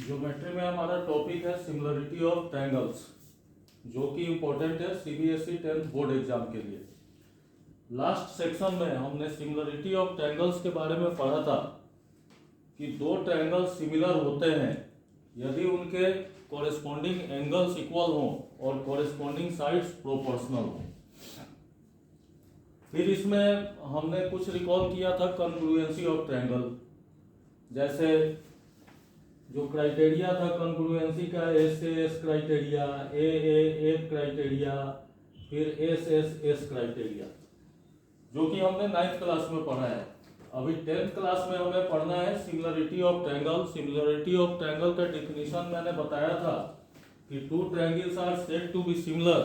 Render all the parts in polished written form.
Geometry में हमारा topic है सिमिलरिटी ऑफ ट्रायंगल्स, जो कि इम्पोर्टेंट है सीबीएसई 10th बोर्ड एग्जाम के लिए। लास्ट सेक्शन में हमने सिमिलरिटी ऑफ ट्रायंगल्स के बारे में पढ़ा था कि दो ट्रायंगल्स सिमिलर होते हैं यदि उनके कॉरेस्पॉन्डिंग एंगल्स इक्वल हों और कॉरेस्पॉन्डिंग साइड्स प्रोपोर्शनल हों। फिर इसमें हमने कुछ रिकॉल किया था कॉन्ग्रुएंसी ऑफ ट्रायंगल, जैसे जो क्राइटेरिया था कॉन्ग्रुएंसी का, एस से एस क्राइटेरिया, ए क्राइटेरिया, फिर एस क्राइटेरिया, जो कि हमने 9th क्लास में पढ़ा है। अभी 10th क्लास में हमें पढ़ना है similarity of triangle. Similarity of triangle का डिफिनीशन मैंने बताया था कि two triangles are said to be similar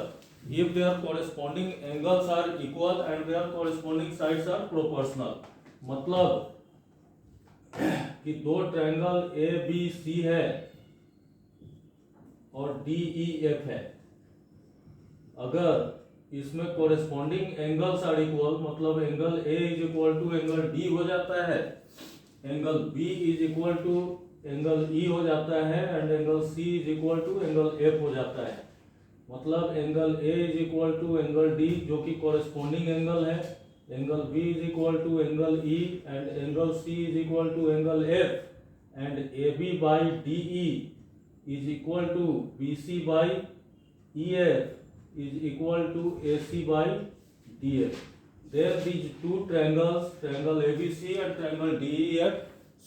if their corresponding angles are equal and their corresponding sides are proportional. मतलब कि दो ट्रायंगल ए बी सी है और डी ई एफ है, अगर इसमें कॉरेस्पॉन्डिंग एंगल्स आर इक्वल, मतलब angle A is equal to angle D हो जाता है, angle B is equal to angle E हो जाता है and angle C is equal to angle F हो जाता है। मतलब angle A is equal to angle D जो कि कॉरेस्पॉन्डिंग एंगल है, angle B is equal to angle E and angle C is equal to angle F and A B by D E is equal to B C by E F is equal to A C by D F. There these two triangles, triangle A B C and triangle D E F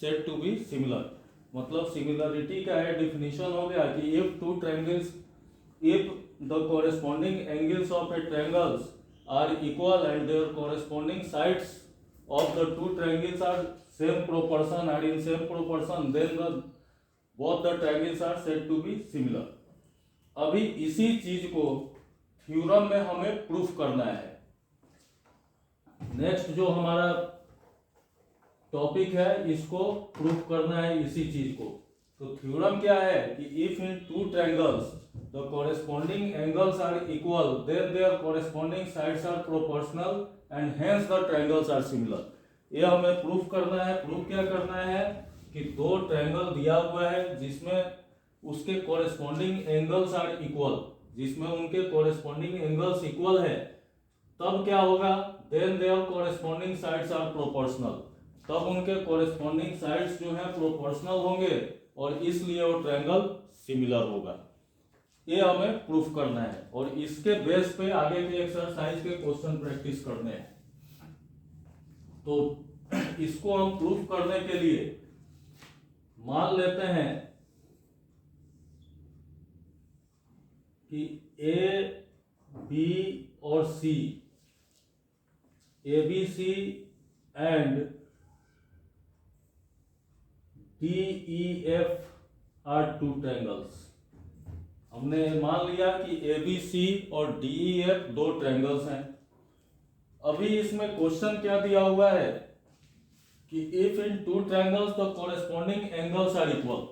said to be similar. मतलब similarity का है definition हो गया कि if two triangles, if the corresponding angles of a triangles are equal and their corresponding sides of the two triangles are same proportion and in same proportion, then the both the triangles are said to be similar। अभी इसी चीज को theorem में हमें proof करना है। Next जो हमारा टॉपिक है इसको प्रूफ करना है इसी चीज को। तो थ्योरम क्या है कि if in two triangles the corresponding angles are equal then their corresponding sides are proportional and hence the triangles are similar। ये हमें प्रूफ करना है। प्रूफ क्या करना है कि दो ट्रायंगल दिया हुआ है जिसमें उसके कॉरेस्पॉन्डिंग एंगल्स आर इक्वल, जिसमें उनके कॉरेस्पॉन्डिंग एंगल्स इक्वल है, तब क्या होगा, then their corresponding sides are proportional, तब उनके कॉरेस्पॉन्डिंग साइड्स जो है प्रोपोर्शनल होंगे और इसलिए वो ट्रायंगल सिमिलर होगा। ये हमें प्रूफ करना है और इसके बेस पे आगे के एक्सरसाइज के क्वेश्चन प्रैक्टिस करने हैं। तो इसको हम प्रूफ करने के लिए मान लेते हैं कि ए बी और C, A B C and D E F are two triangles. हमने मान लिया कि ए बी सी और डी ई एफ दो ट्रायंगल्स हैं। अभी इसमें क्वेश्चन क्या दिया हुआ है कि if in two triangles the corresponding angles are equal,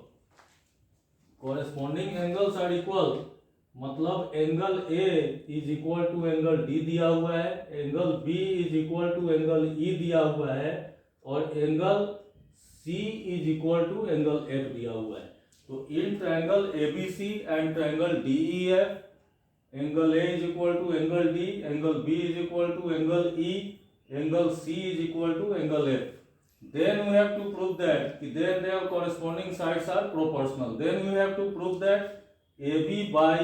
corresponding angles are equal मतलब angle A is equal to angle D दिया हुआ है, angle B is equal to angle E दिया हुआ है और angle C is equal to angle F दिया हुआ है। तो in triangle ABC and triangle DEF, angle A is equal to angle D, angle B is equal to angle E, angle C is equal to angle F। Then we have to prove that then their corresponding sides are proportional। Then we have to prove that AB by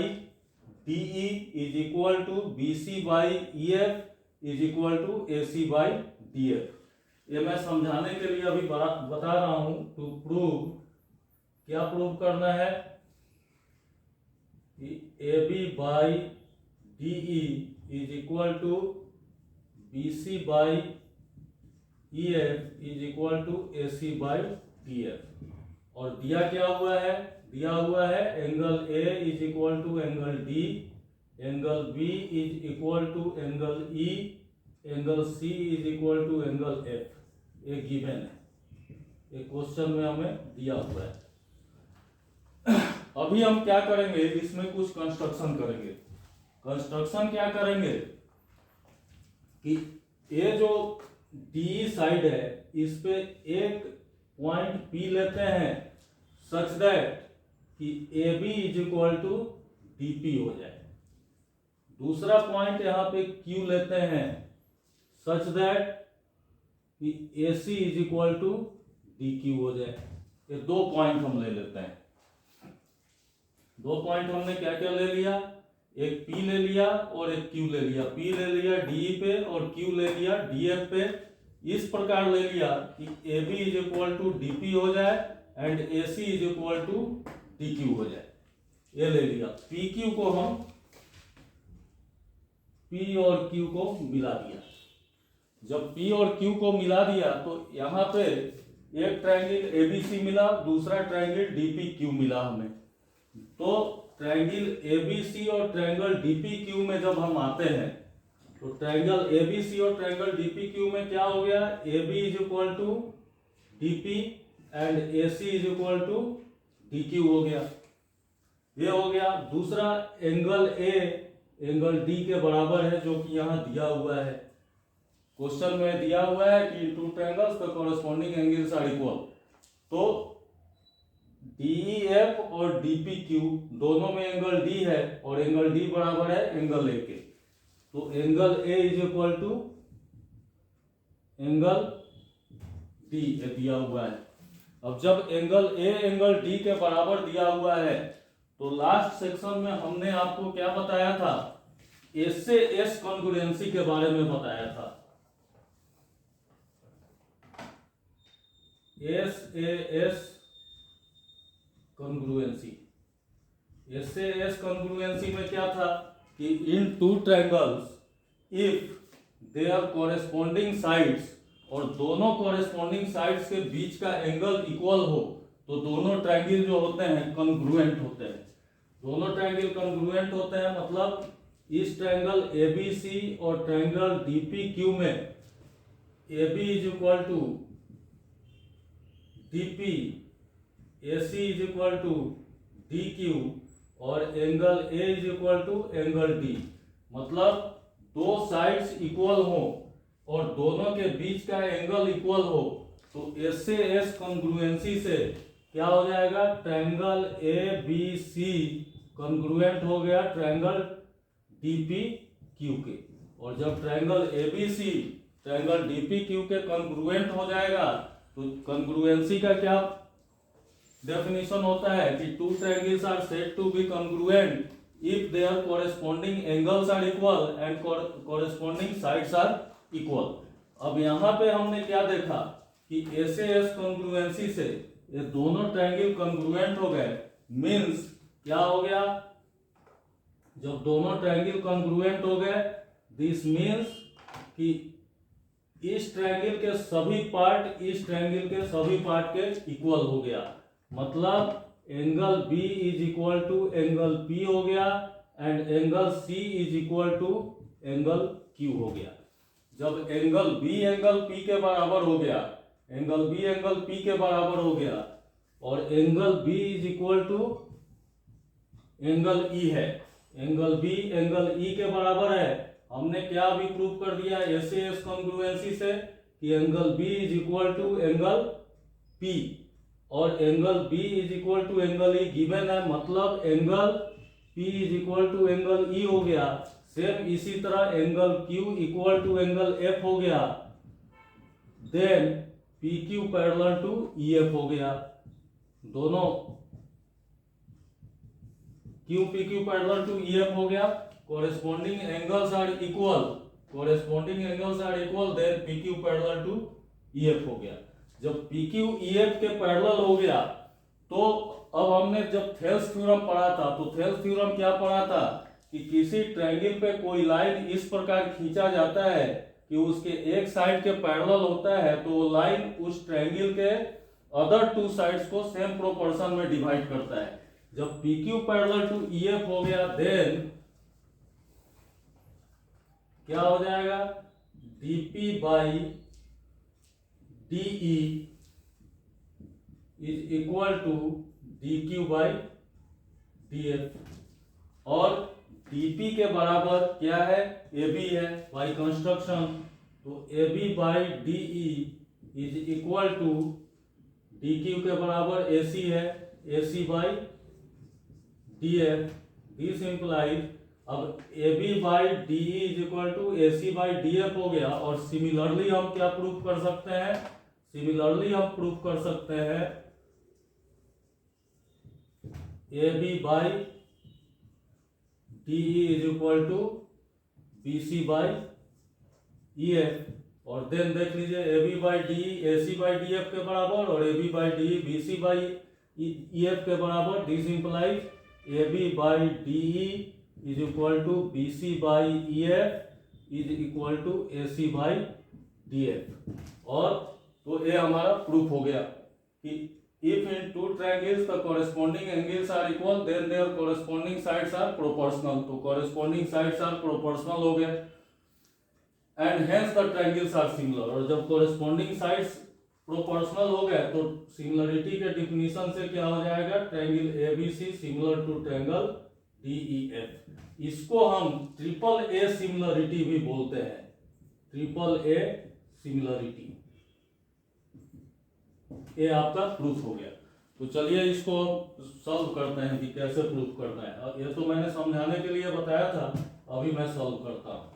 DE is equal to BC by EF is equal to AC by DF। ये मैं समझाने के लिए अभी बता रहा हूं। To prove, क्या प्रूव करना है कि A B by D E is equal to B C by E F is equal to A C by D F. और दिया क्या हुआ है, दिया हुआ है angle A is equal to angle D, angle B is equal to angle E, angle C is equal to angle F. ये given है, ये क्वेश्चन में हमें दिया हुआ है। अभी हम क्या करेंगे, इसमें कुछ कंस्ट्रक्शन करेंगे। कंस्ट्रक्शन क्या करेंगे कि ये जो डी साइड है इस पे एक पॉइंट पी लेते हैं, सच दैट कि A B is equal to D P हो जाए। दूसरा पॉइंट यहाँ पे क्यू लेते हैं, सच दैट कि A C is equal to D Q हो जाए। ये दो पॉइंट हम ले लेते हैं। दो पॉइंट हमने क्या क्या ले लिया, एक P ले लिया और एक Q ले लिया। P ले लिया DE पे और Q ले लिया DF पे। इस प्रकार ले लिया कि AB is equal to DP हो जाए and AC is equal to DQ हो जाए। ये ले लिया। PQ को हम P और Q को मिला दिया। जब P और Q को मिला दिया तो यहाँ पे एक ट्रायंगल ABC मिला, दूसरा ट्रायंगल DPQ मिला हमें। तो ट्रायंगल ABC और ट्रायंगल DPQ में जब हम आते हैं तो ट्रायंगल ABC और ट्रायंगल DPQ में क्या हो गया, AB is equal to DP and AC is equal to DQ हो गया। ये हो गया। दूसरा एंगल A एंगल D के बराबर है, जो कि यहाँ दिया हुआ है। क्वेश्चन में दिया हुआ है कि two triangles the corresponding angles are equal. तो DEF और DPQ दोनों में एंगल D है और एंगल D बराबर है एंगल A के। तो angle A is equal to angle D दिया हुआ है। अब जब एंगल A एंगल D के बराबर दिया हुआ है तो लास्ट सेक्शन में हमने आपको क्या बताया था, S से S कॉन्ग्रुएंसी के बारे में बताया था। SAS congruency. SAS कॉन्ग्रुएंसी में क्या था कि in two triangles if their corresponding sides, और दोनों कॉरेस्पॉन्डिंग साइड्स के बीच का एंगल इक्वल हो तो दोनों ट्रायंगल जो होते हैं कॉन्ग्रुएंट होते हैं। दोनों ट्रायंगल कॉन्ग्रुएंट होते हैं मतलब इस ट्रायंगल ABC और ट्रायंगल DPQ में AB is equal to DP, AC is equal to DQ और angle A is equal to angle D। मतलब दो साइड्स इक्वल हो और दोनों के बीच का एंगल इक्वल हो तो S से S कॉन्ग्रुएंसी से क्या हो जाएगा, ट्रायंगल ABC कॉन्ग्रुएंट हो गया ट्रायंगल DPQ के। और जब ट्रायंगल ABC ट्रायंगल DPQ के कॉन्ग्रुएंट हो जाएगा तो कॉन्ग्रुएंसी का क्या डेफिनेशन होता है कि two triangles are said to be congruent if their corresponding angles are equal and corresponding sides are equal. अब यहाँ पे हमने क्या देखा कि S से S कॉन्ग्रुएंसी से ये दोनों ट्रायंगल कॉन्ग्रुएंट हो गए। मींस क्या हो गया, जब दोनों ट्रायंगल कॉन्ग्रुएंट हो गए दिस मींस कि इस ट्रायंगल के सभी पार्ट इस ट्रायंगल के सभी पार्ट के इक्वल हो गया। मतलब angle B is equal to angle P हो गया and angle C is equal to angle Q हो गया। जब एंगल B एंगल P के बराबर हो गया, एंगल B एंगल P के बराबर हो गया और angle B is equal to angle E है, एंगल B एंगल E के बराबर है। हमने क्या अभी प्रूव कर दिया S से S कॉन्ग्रुएंसी से कि angle B is equal to angle P और angle B is equal to angle E given है। मतलब angle P is equal to angle E हो गया। सेम इसी तरह angle Q equal to angle F हो गया। Then PQ parallel to EF हो गया। दोनों QPQ पैरेलल टू EF हो गया। corresponding angles are equal, corresponding angles are equal, then PQ parallel to EF हो गया। जब PQ EF के पैरेलल हो गया तो अब हमने जब थेल्स थ्योरम पढ़ा था तो थेल्स थ्योरम क्या पढ़ा था कि किसी ट्रायंगल पे कोई लाइन इस प्रकार खींचा जाता है कि उसके एक साइड के पैरेलल होता है तो वो लाइन उस ट्रायंगल के अदर टू साइड्स को सेम प्रोपोर्शन में डिवाइड करता है। जब PQ पैरेलल टू EF हो गया देन क्या हो जाएगा, DP by DE is equal to DQ by DF और DP के बराबर क्या है, AB है बाई कंस्ट्रक्शन। तो AB by DE is equal to DQ के बराबर AC है AC by DF. This implies अब AB by DE is equal to AC by DF हो गया। और सिमिलरली हम क्या प्रूफ कर सकते हैं? सिमिलरली हम प्रूफ कर सकते हैं AB by DE is equal to BC by EF। और देन देख लीजिए AB by DE AC by DF के बराबर और AB by DE BC by EF के बराबर। This implies AB by DE is equal to BC by EF is equal to AC by DF। और तो ये हमारा प्रूफ हो गया कि if in two triangles the corresponding angles are equal then their corresponding sides are proportional। तो corresponding sides are proportional हो गए and hence the triangles are similar। और जब corresponding sides प्रोपोर्शनल हो गए तो सिमिलरिटी के डिफिनीशन से क्या हो जाएगा? Triangle ABC similar to triangle DEF। इसको हम ट्रिपल ए सिमिलरिटी भी बोलते हैं, ट्रिपल ए सिमिलरिटी। ये आपका प्रूफ हो गया। तो चलिए इसको सॉल्व करते हैं कि कैसे प्रूफ करना है। और ये तो मैंने समझाने के लिए बताया था, अभी मैं सॉल्व करता हूं।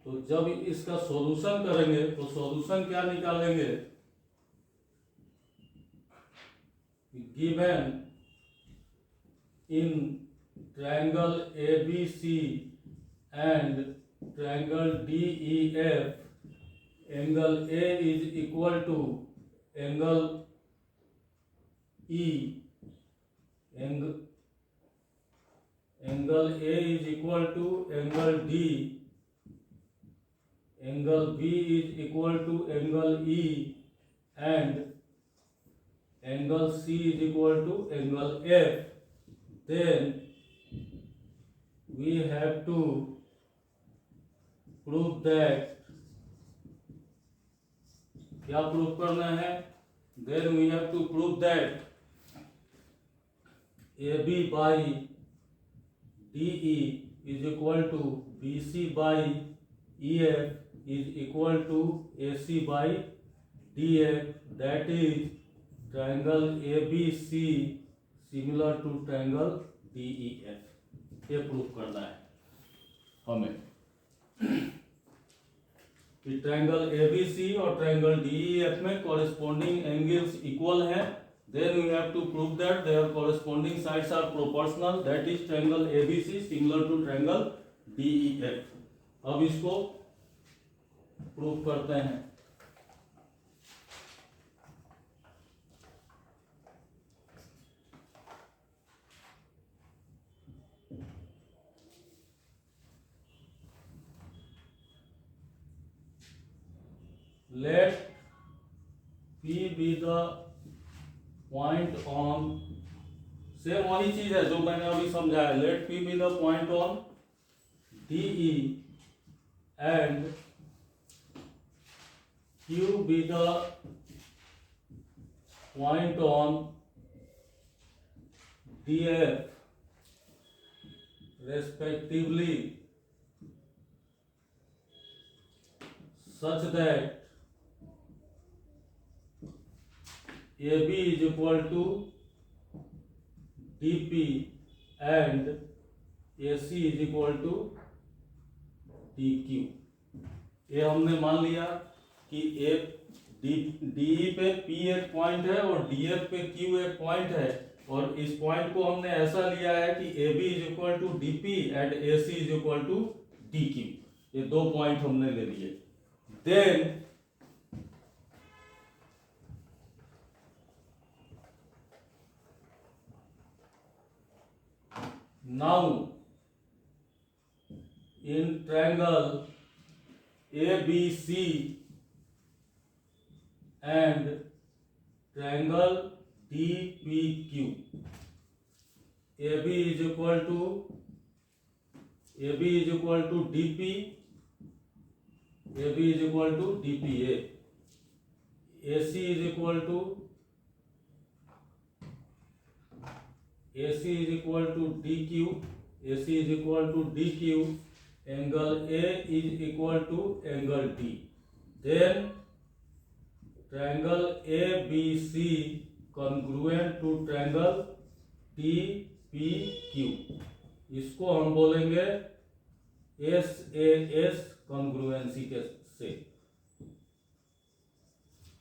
तो जब इसका सॉल्यूशन करेंगे तो सॉल्यूशन क्या निकालेंगे? Given in triangle ABC and triangle DEF angle A is equal to angle E, angle A is equal to angle D, angle B is equal to angle E and angle C is equal to angle F, then we have to prove that, क्या proof करना है? then we have to prove that AB by DE is equal to BC by EF is equal to AC by DF, that is triangle ABC similar to triangle DEF। ये proof करना है हमें कि triangle ABC और triangle DEF में corresponding angles equal हैं। then we have to prove that their corresponding sides are proportional, that is triangle ABC similar to triangle DEF। अब इसको प्रूफ करते हैं। Let P be the point on, same वही चीज है जो मैंने अभी समझाया। Let P be the point on DE and Q be the point on DF respectively, such that AB is equal to DP and AC is equal to DQ। ये हमने मान लिया कि DE पे P एक पॉइंट है और DF पे Q एक पॉइंट है। और इस पॉइंट को हमने ऐसा लिया है कि AB is equal to DP and AC is equal to DQ। ये दो पॉइंट हमने ले लिए। Then now in triangle ABC and triangle DPQ, AB is equal to DP, AB is equal to DPA, AC is equal to DQ, AC is equal to DQ angle A is equal to angle D. Then triangle ABC congruent to triangle TPQ, इसको हम बोलेंगे SAS congruency के से।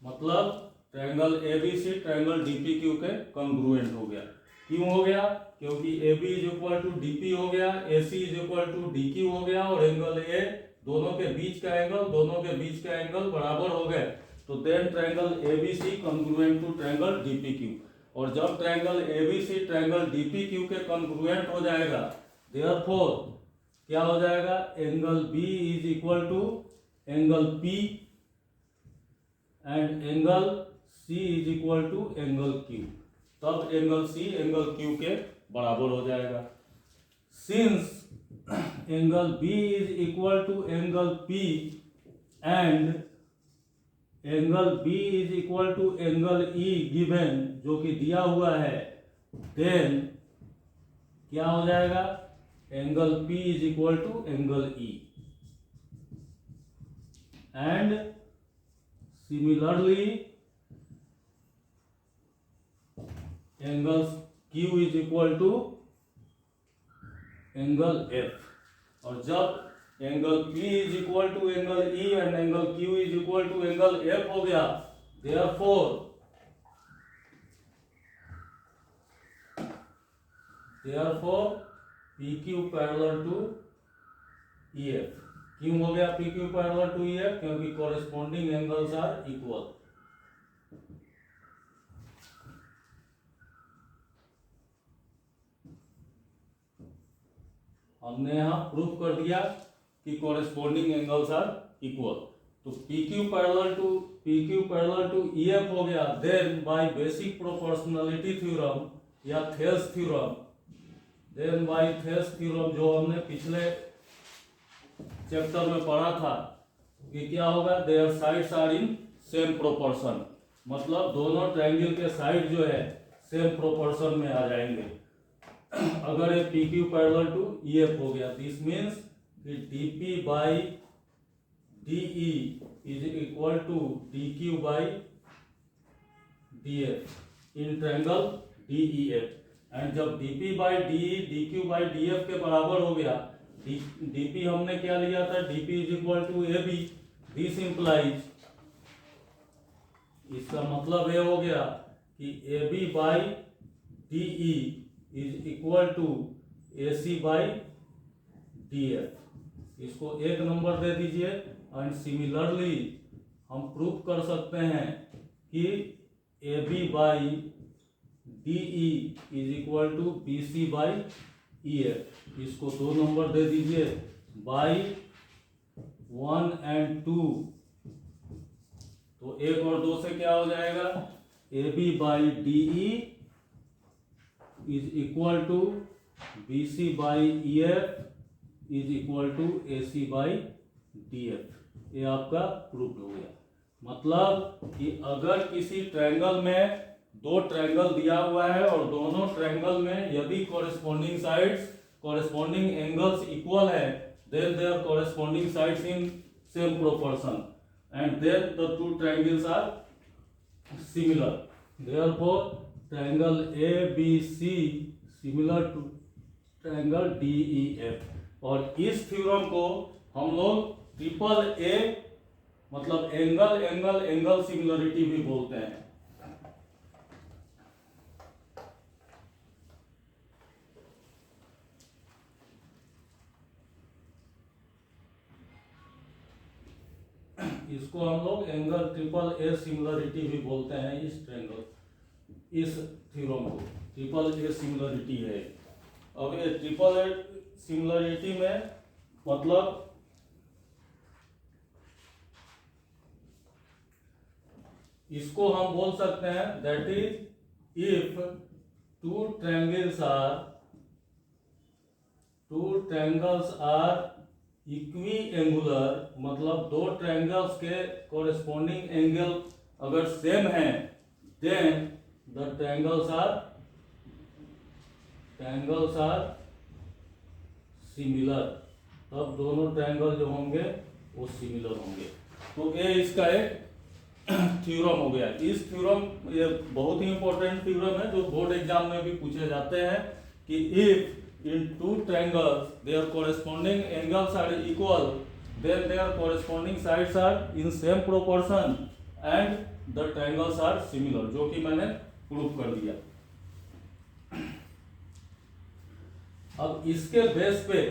मतलब triangle ABC triangle DPQ के congruent हो गया। क्यों हो गया? क्योंकि AB is equal to DP हो गया, AC is equal to DQ हो गया, और एंगल A दोनों के बीच का एंगल बराबर हो गए। तो then triangle ABC congruent to triangle DPQ। और जब ट्रायंगल ABC ट्रायंगल DPQ के कॉन्ग्रुएंट हो जाएगा, देयरफॉर क्या हो जाएगा? Angle B is equal to angle P and angle C is equal to angle Q। तब एंगल C एंगल Q के बराबर हो जाएगा। Since angle B is equal to angle P and angle B is equal to angle E given, जो कि दिया हुआ है, देन क्या हो जाएगा? Angle P is equal to angle E and similarly angle Q is equal to angle F। और जब angle P is equal to angle E and angle Q is equal to angle F हो गया, therefore PQ parallel to EF। क्यों हो गया PQ parallel to EF? क्योंकि corresponding angles are equal. हमने यहां प्रूफ कर दिया कि कॉरेस्पॉन्डिंग एंगल्स आर इक्वल। तो PQ पैरेलल टू EF हो गया। Then by basic proportionality theorem या थेल्स थ्योरम, जो हमने पिछले चैप्टर में पढ़ा था कि क्या होगा? Their sides are in same proportion, मतलब दोनों ट्रायंगल के साइड जो है सेम प्रोपोर्शन में आ जाएंगे। अगर ये PQ पैरेलल टू EF हो गया, दिस मीन्स कि DP by DE is equal to DQ by DF in triangle DEF। And जब DP by DE DQ by DF के बराबर हो गया, DP हमने क्या लिया था? DP is equal to AB। This implies, इसका मतलब ये हो गया कि AB by DE is equal to AC by DF। इसको एक नंबर दे दीजिए। एंड सिमिलरली हम प्रूफ कर सकते हैं कि AB by DE is equal to BC by EF। इसको 2 नंबर दे दीजिए बाई 1 एंड 2। तो 1 और 2 से क्या हो जाएगा? AB by DE is equal to BC by EF is equal to AC by DF। ये आपका प्रूफ हो गया। मतलब कि अगर किसी ट्रायंगल में 2 ट्रायंगल दिया हुआ है और दोनों ट्रायंगल में यदि कॉरेस्पॉन्डिंग एंगल्स इक्वल है, then their corresponding sides in same proportion and then the 2 triangles are similar. Therefore triangle ABC similar to triangle DEF। और इस थ्योरम को हम लोग ट्रिपल A मतलब एंगल सिमिलरिटी भी बोलते हैं। इसको हम लोग एंगल ट्रिपल A सिमिलरिटी भी बोलते हैं। इस थ्योरम को ट्रिपल A सिमिलरिटी है। अब ये ट्रिपल A सिमिलरिटी में मतलब इसको हम बोल सकते हैं that is if two triangles are equiangular, मतलब 2 ट्रायंगल्स के कॉरेस्पॉन्डिंग एंगल अगर सेम है, then the triangles are similar. तब दोनों ट्रायंगल जो होंगे वो सिमिलर होंगे। तो ये इसका एक थ्योरम हो गया। इस थ्योरम, ये बहुत ही इंपॉर्टेंट थ्योरम है जो बोर्ड एग्जाम में भी पूछे जाते हैं कि if in two triangles their corresponding angles are equal then their corresponding sides are in same proportion and the triangles are similar, जो कि मैंने प्रूव कर दिया। अब इसके बेस पे